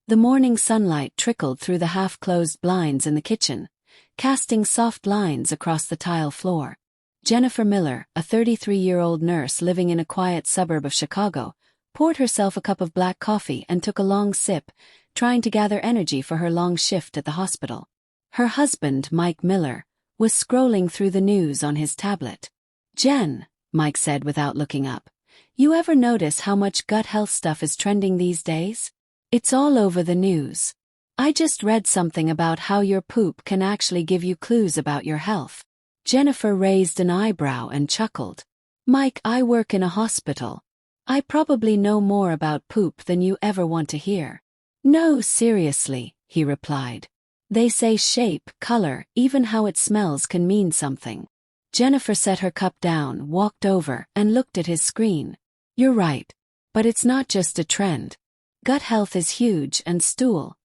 The morning sunlight trickled through the half-closed blinds in the kitchen, casting soft lines across the tile floor. Jennifer Miller, a 33-year-old nurse living in a quiet suburb of Chicago, poured herself a cup of black coffee and took a long sip, trying to gather energy for her long shift at the hospital. Her husband, Mike Miller, was scrolling through the news on his tablet. "Jen," Mike said without looking up, "you ever notice how much gut health stuff is trending these days? It's all over the news. I just read something about how your poop can actually give you clues about your health." Jennifer raised an eyebrow and chuckled. "Mike, I work in a hospital. I probably know more about poop than you ever want to hear." "No, seriously," he replied. "They say shape, color, even how it smells can mean something." Jennifer set her cup down, walked over, and looked at his screen. "You're right. But it's not just a trend. Gut health is huge, and stool,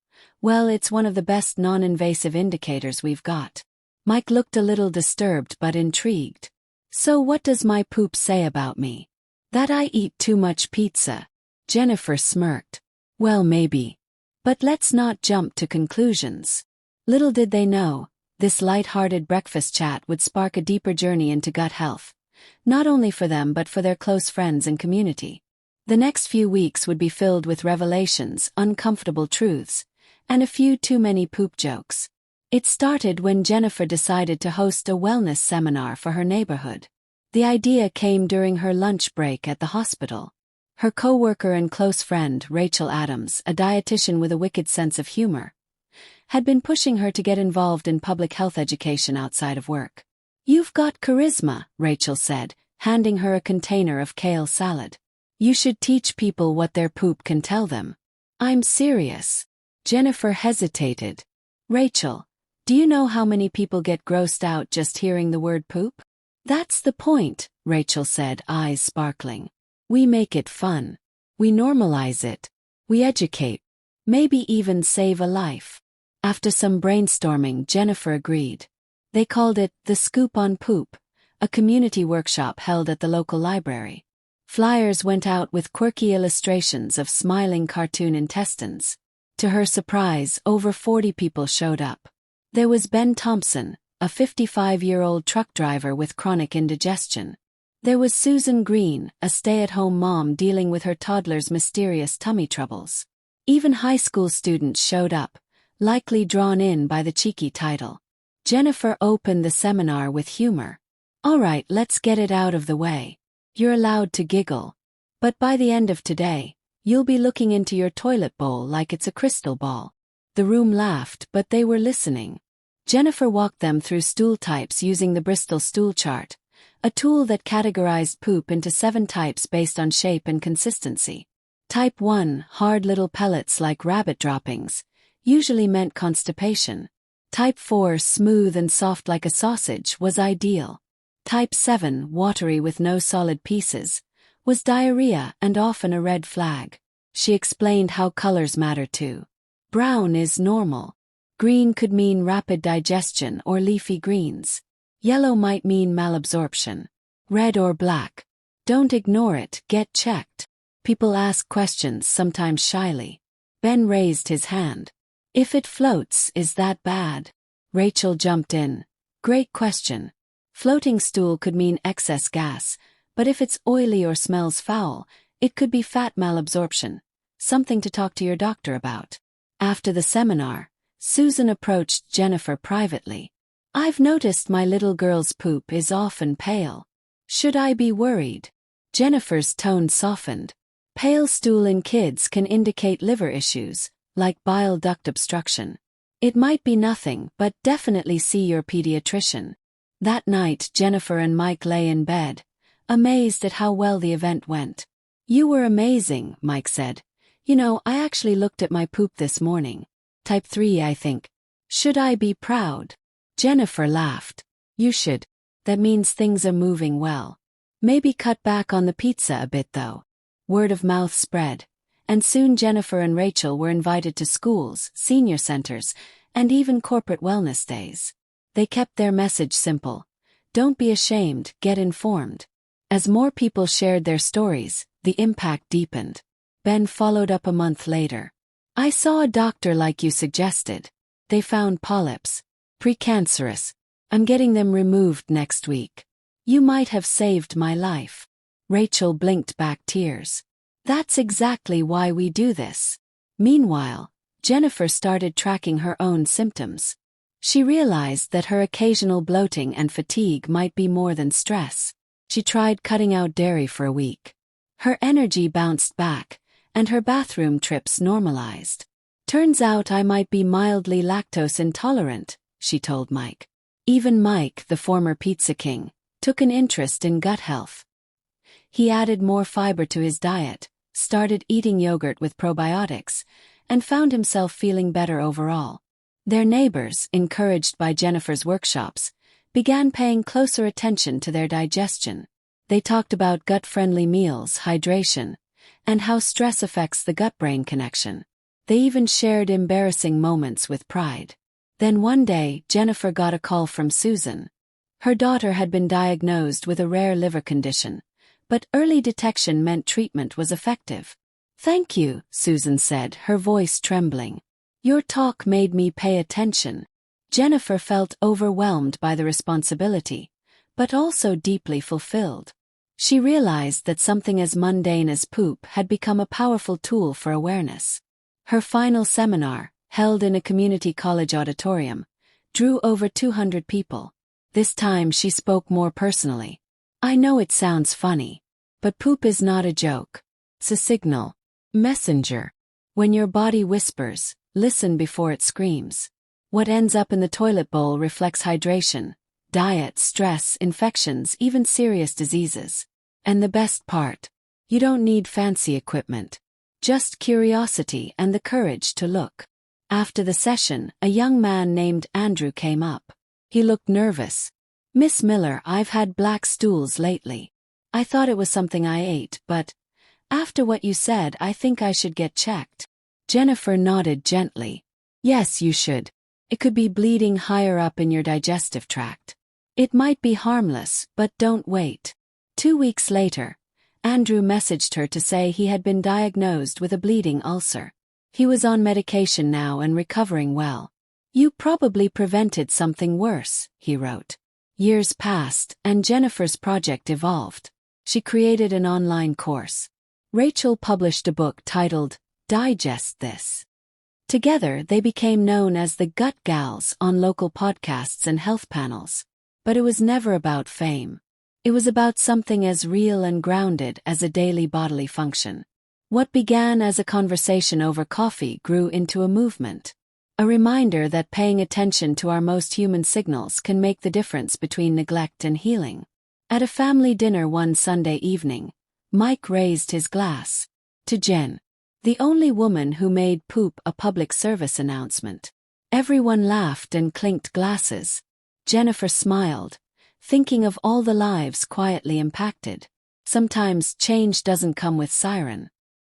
well, it's one of the best non-invasive indicators we've got." Mike looked a little disturbed but intrigued. "So what does my poop say about me? That I eat too much pizza?" Jennifer smirked. "Well, maybe. But let's not jump to conclusions." Little did they know, this light-hearted breakfast chat would spark a deeper journey into gut health, not only for them but for their close friends and community. The next few weeks would be filled with revelations, uncomfortable truths, and a few too many poop jokes. It started when Jennifer decided to host a wellness seminar for her neighborhood. The idea came during her lunch break at the hospital. Her co-worker and close friend, Rachel Adams, a dietitian with a wicked sense of humor, had been pushing her to get involved in public health education outside of work. "You've got charisma," Rachel said, handing her a container of kale salad. "You should teach people what their poop can tell them." "I'm serious." Jennifer hesitated. "Rachel, do you know how many people get grossed out just hearing the word poop?" "That's the point," Rachel said, eyes sparkling. "We make it fun. We normalize it. We educate. Maybe even save a life." After some brainstorming, Jennifer agreed. They called it The Scoop on Poop, a community workshop held at the local library. Flyers went out with quirky illustrations of smiling cartoon intestines. To her surprise, over 40 people showed up. There was Ben Thompson, a 55-year-old truck driver with chronic indigestion. There was Susan Green, a stay-at-home mom dealing with her toddler's mysterious tummy troubles. Even high school students showed up, likely drawn in by the cheeky title. Jennifer opened the seminar with humor. "All right, let's get it out of the way. You're allowed to giggle. But by the end of today, you'll be looking into your toilet bowl like it's a crystal ball." The room laughed, but they were listening. Jennifer walked them through stool types using the Bristol stool chart, a tool that categorized poop into 7 types based on shape and consistency. Type 1, hard little pellets like rabbit droppings, usually meant constipation. Type 4, smooth and soft like a sausage, was ideal. Type 7, watery with no solid pieces, was diarrhea and often a red flag. She explained how colors matter too. Brown is normal. Green could mean rapid digestion or leafy greens. Yellow might mean malabsorption. Red or black. Don't ignore it, get checked. People ask questions, sometimes shyly. Ben raised his hand. "If it floats, is that bad?" Rachel jumped in. "Great question. Floating stool could mean excess gas, but if it's oily or smells foul, it could be fat malabsorption, something to talk to your doctor about." After the seminar, Susan approached Jennifer privately. "I've noticed my little girl's poop is often pale. Should I be worried?" Jennifer's tone softened. Pale stool in kids can indicate liver issues, like bile duct obstruction. It might be nothing, but definitely see your pediatrician. That night, Jennifer and Mike lay in bed, amazed at how well the event went. "You were amazing," Mike said. "You know, I actually looked at my poop this morning. Type 3, I think. Should I be proud?" Jennifer laughed. "You should. That means things are moving well. Maybe cut back on the pizza a bit though." Word of mouth spread, and soon Jennifer and Rachel were invited to schools, senior centers, and even corporate wellness days. They kept their message simple. Don't be ashamed, get informed. As more people shared their stories, the impact deepened. Ben followed up a month later. I saw a doctor like you suggested. They found polyps. Precancerous. I'm getting them removed next week. You might have saved my life. Rachel blinked back tears. That's exactly why we do this. Meanwhile, Jennifer started tracking her own symptoms. She realized that her occasional bloating and fatigue might be more than stress. She tried cutting out dairy for a week. Her energy bounced back, and her bathroom trips normalized. Turns out I might be mildly lactose intolerant, she told Mike. Even Mike, the former pizza king, took an interest in gut health. He added more fiber to his diet, started eating yogurt with probiotics, and found himself feeling better overall. Their neighbors, encouraged by Jennifer's workshops, began paying closer attention to their digestion. They talked about gut-friendly meals, hydration, and how stress affects the gut-brain connection. They even shared embarrassing moments with pride. Then one day, Jennifer got a call from Susan. Her daughter had been diagnosed with a rare liver condition, but early detection meant treatment was effective. "Thank you," Susan said, her voice trembling. "Your talk made me pay attention." Jennifer felt overwhelmed by the responsibility, but also deeply fulfilled. She realized that something as mundane as poop had become a powerful tool for awareness. Her final seminar, held in a community college auditorium, drew over 200 people. This time she spoke more personally. "I know it sounds funny, but poop is not a joke. It's a signal. Messenger. When your body whispers, listen before it screams. What ends up in the toilet bowl reflects hydration, diet, stress, infections, even serious diseases. And the best part? You don't need fancy equipment. Just curiosity and the courage to look." After the session, a young man named Andrew came up. He looked nervous. "Miss Miller, I've had black stools lately. I thought it was something I ate, but after what you said, I think I should get checked." Jennifer nodded gently. "Yes, you should. It could be bleeding higher up in your digestive tract. It might be harmless, but don't wait." 2 weeks later, Andrew messaged her to say he had been diagnosed with a bleeding ulcer. He was on medication now and recovering well. "You probably prevented something worse," he wrote. Years passed, and Jennifer's project evolved. She created an online course. Rachel published a book titled Digest This. Together they became known as the Gut Gals on local podcasts and health panels. But it was never about fame. It was about something as real and grounded as a daily bodily function. What began as a conversation over coffee grew into a movement. A reminder that paying attention to our most human signals can make the difference between neglect and healing. At a family dinner one Sunday evening, Mike raised his glass. To Jen, the only woman who made poop a public service announcement. Everyone laughed and clinked glasses. Jennifer smiled, thinking of all the lives quietly impacted. Sometimes change doesn't come with siren.